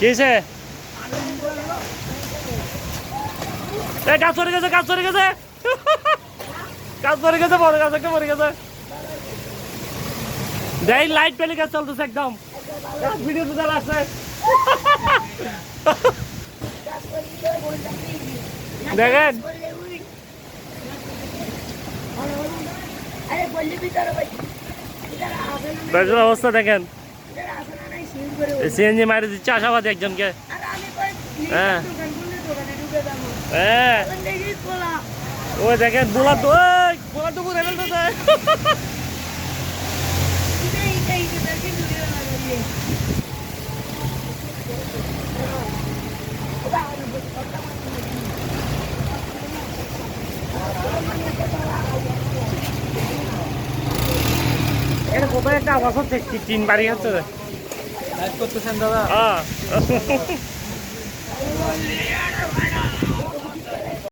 কিছে গাছ পড়ে গেছে গাছ পড়ে গেছে গাছ পড়ে গেছে বড় গাছ একটা পড়ে গেছে দেখ লাইট পেলে গাছ চলতেছে একদম ভিডিও তো চালা আছে দেখেন অবস্থা দেখেন সিএনজি মারি দিচ্ছে আশাবাদী একজনকে হ্যাঁ হ্যাঁ ওই দেখেন বোলা তো বোলা তো ঘুরে ফেলতেছে এটা কোথায় একটা আওয়াজ হচ্ছে টিন বাড়ি হচ্ছে করতেছেন দাদা